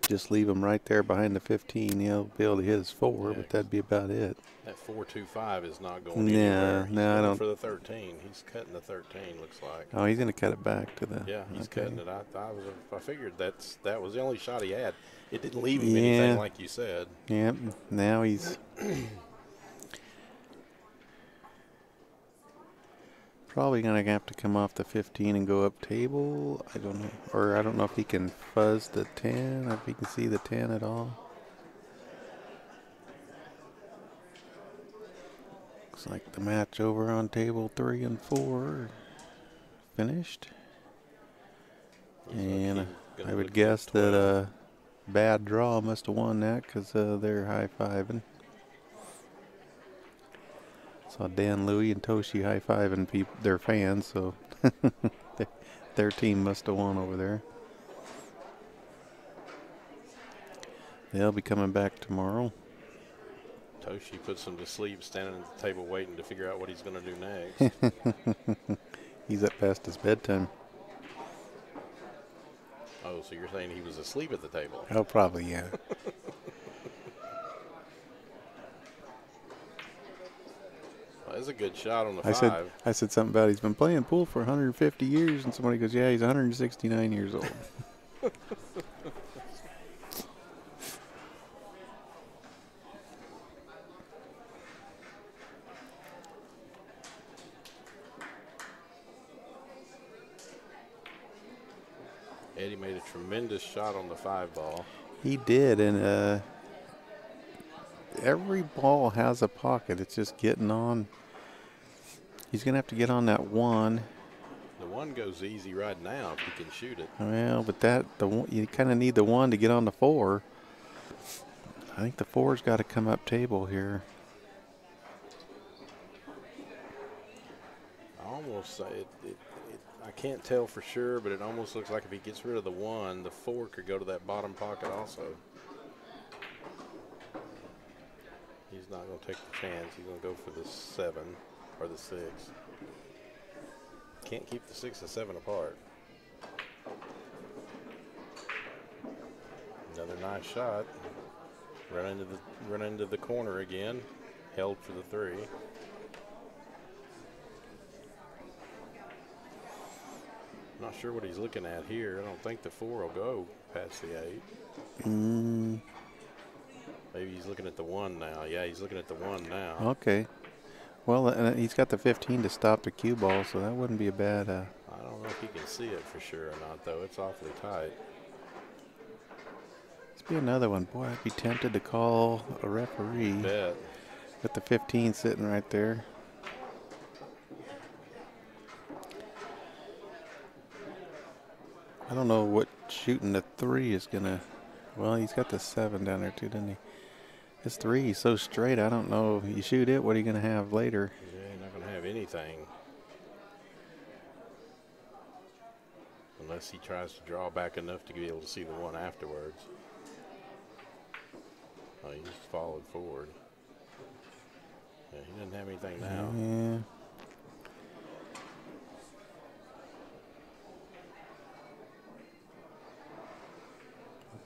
Just leave him right there behind the 15. He'll be able to hit his 4, but that'd be about it. That 4.25 is not going anywhere. No, I don't. For the 13, he's cutting the 13. Looks like. Oh, he's going to cut it back to the. Yeah, he's okay. cutting it. I figured that was the only shot he had. It didn't leave him anything, like you said. Yep. Now he's. Probably gonna have to come off the 15 and go up table. I don't know, or I don't know if he can fuzz the 10, or if he can see the 10 at all. Looks like the match over on table 3 and 4 finished. And I would guess that Bad Draw must have won that because they're high-fiving. Saw Dan Louie and Toshi high-fiving their fans, so their team must have won over there. They'll be coming back tomorrow. Toshi puts him to sleep standing at the table waiting to figure out what he's going to do next. He's up past his bedtime. Oh, so you're saying he was asleep at the table? Oh, probably, yeah. Well, that's a good shot on the 5. I said something about he's been playing pool for 150 years, and somebody goes, yeah, he's 169 years old. Eddie made a tremendous shot on the 5 ball. He did, and every ball has a pocket. It's just getting on. He's going to have to get on that 1. The 1 goes easy right now if he can shoot it. Well, but you kind of need the 1 to get on the 4. I think the 4's got to come up table here. I almost say I can't tell for sure, but it almost looks like if he gets rid of the 1, the 4 could go to that bottom pocket also. He's not going to take the chance. He's going to go for the 7 or the 6. Can't keep the 6 and 7 apart. Another nice shot. Run into the corner again. Held for the 3. Not sure what he's looking at here. I don't think the 4 will go past the 8. Maybe he's looking at the 1 now. Yeah, he's looking at the 1 now. Okay. Well, he's got the 15 to stop the cue ball, so that wouldn't be a bad. I don't know if he can see it for sure or not, though. It's awfully tight. Let's be another one. Boy, I'd be tempted to call a referee. Bet. With the 15 sitting right there. I don't know what shooting the 3 is going to. Well, he's got the 7 down there too, doesn't he? This 3 is so straight, I don't know. You shoot it, what are you going to have later? Yeah, you're not going to have anything. Unless he tries to draw back enough to be able to see the 1 afterwards. Oh, he just followed forward. Yeah, he doesn't have anything now. Yeah.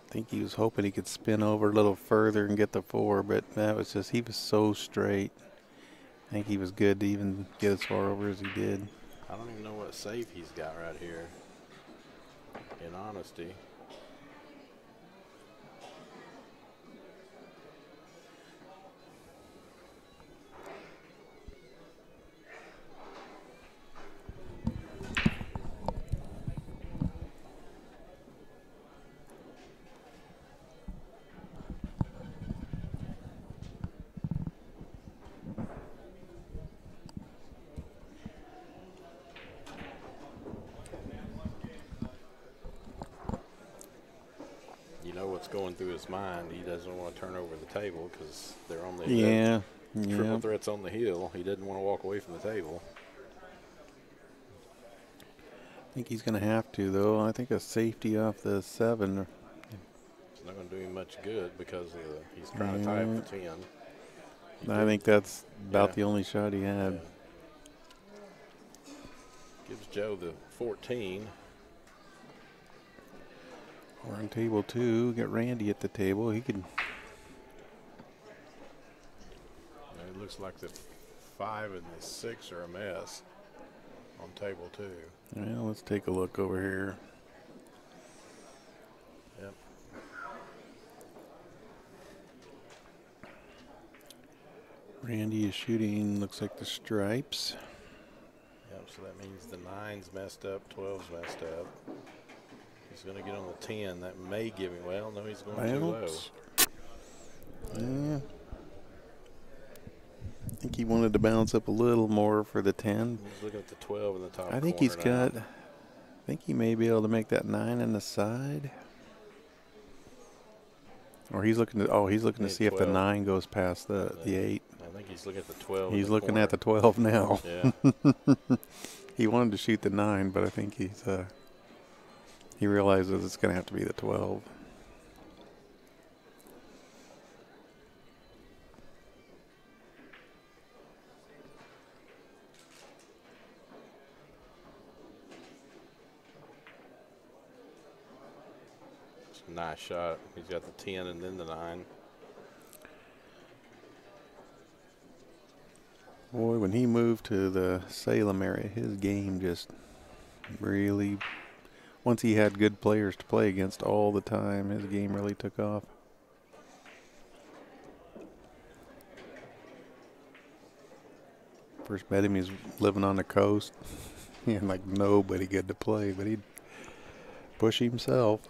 I think he was hoping he could spin over a little further and get the 4, but that was just, he was so straight. I think he was good to even get as far over as he did. I don't even know what save he's got right here, in honesty. Going through his mind, he doesn't want to turn over the table because they're on the hill. Triple threats on the hill. He doesn't want to walk away from the table. I think he's going to have to, though. I think a safety off the 7. It's not going to do him much good because he's trying to tie up the 10. I think that's about the only shot he had. Gives Joe the 14. We're on table 2. Get Randy at the table. He can. It looks like the 5 and the 6 are a mess on table 2. Well, let's take a look over here. Yep. Randy is shooting, looks like the stripes. Yep, so that means the 9's messed up, 12's messed up. He's going to get on the 10. That may give him, well, no, he's going too low. Yeah. I think he wanted to bounce up a little more for the 10. He's looking at the 12 in the top I think corner he's now. got, I think he may be able to make that 9 in the side. Or he's looking to, he's looking to see 12. if the 9 goes past the 8. I think he's looking at the 12. He's in the looking corner. at the 12 now. Yeah. He wanted to shoot the 9, but I think he realizes it's going to have to be the 12. It's a nice shot. He's got the 10 and then the 9. Boy, when he moved to the Salem area, his game just really, once he had good players to play against all the time, his game really took off. First met him, he's living on the coast. He had like nobody good to play, but he'd push himself.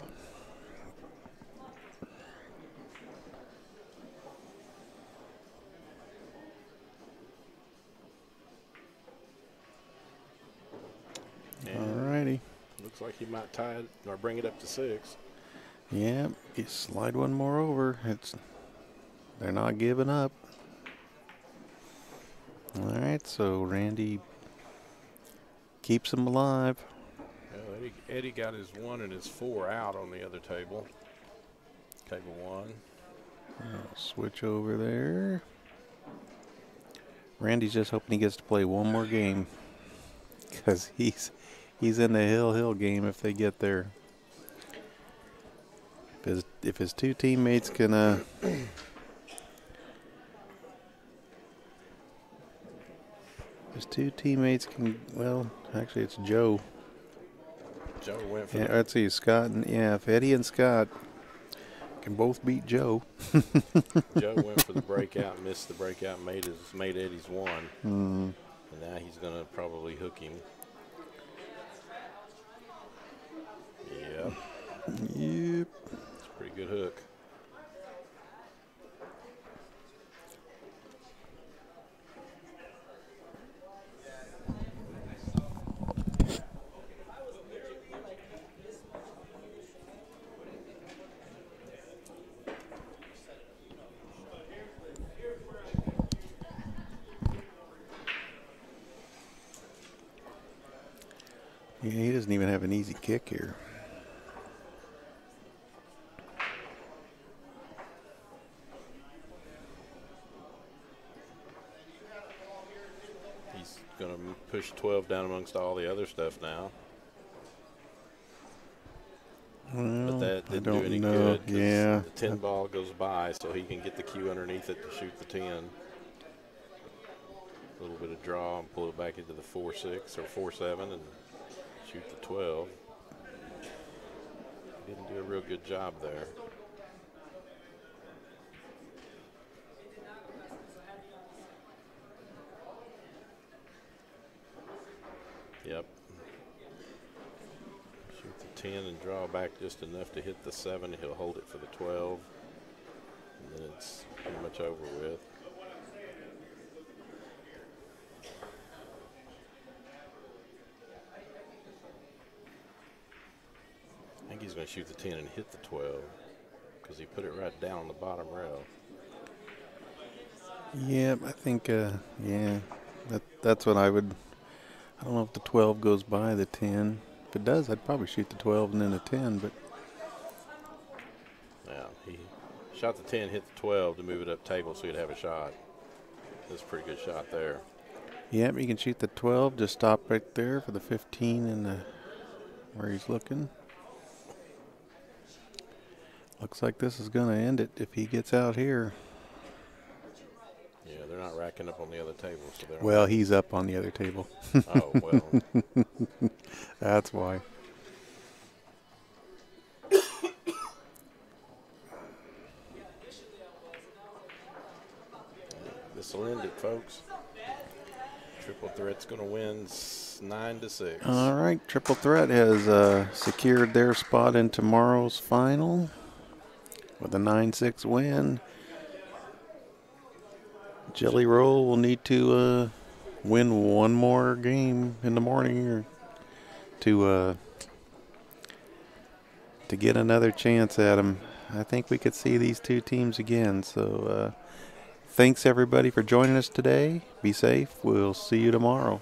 Alrighty. Looks like he might tie it or bring it up to 6. Yeah, you slide one more over. They're not giving up. All right, so Randy keeps him alive. Well, Eddie got his 1 and his 4 out on the other table. Table 1. I'll switch over there. Randy's just hoping he gets to play one more game, because he's in the Hill game if they get there. If his two teammates can well, actually it's Joe. Joe went for Let's see, Scott and if Eddie and Scott can both beat Joe. Joe went for the breakout, missed the breakout, made Eddie's 1. And now he's going to probably hook him. Yep. Yep. It's a pretty good hook. Yeah, he doesn't even have an easy kick here. He's going to push 12 down amongst all the other stuff now. Well, But that didn't do any know. good. 'Cause Yeah. the 10 ball goes by, so he can get the cue underneath it to shoot the 10. A little bit of draw and pull it back into the 4-6 or 4-7 and shoot the 12. Didn't do a real good job there. Yep. Shoot the 10 and draw back just enough to hit the 7. He'll hold it for the 12. And then it's pretty much over with. I think he's going to shoot the 10 and hit the 12 because he put it right down on the bottom rail. Yeah, I think, yeah, that's what I would. I don't know if the 12 goes by the 10. If it does, I'd probably shoot the 12 and then the 10, but. Yeah, he shot the 10, hit the 12 to move it up table so he'd have a shot. That's a pretty good shot there. Yeah, you can shoot the 12, just stop right there for the 15 and where he's looking. Looks like this is going to end it if he gets out here. Yeah, they're not racking up on the other table. So they're Well, he's up on the other table. Oh, well. That's why. This will end it, folks. Triple Threat's going to win 9-6. All right, Triple Threat has secured their spot in tomorrow's final with a 9-6 win. Jelly Roll will need to win one more game in the morning or to get another chance at them. I think we could see these two teams again. So thanks everybody for joining us today. Be safe. We'll see you tomorrow.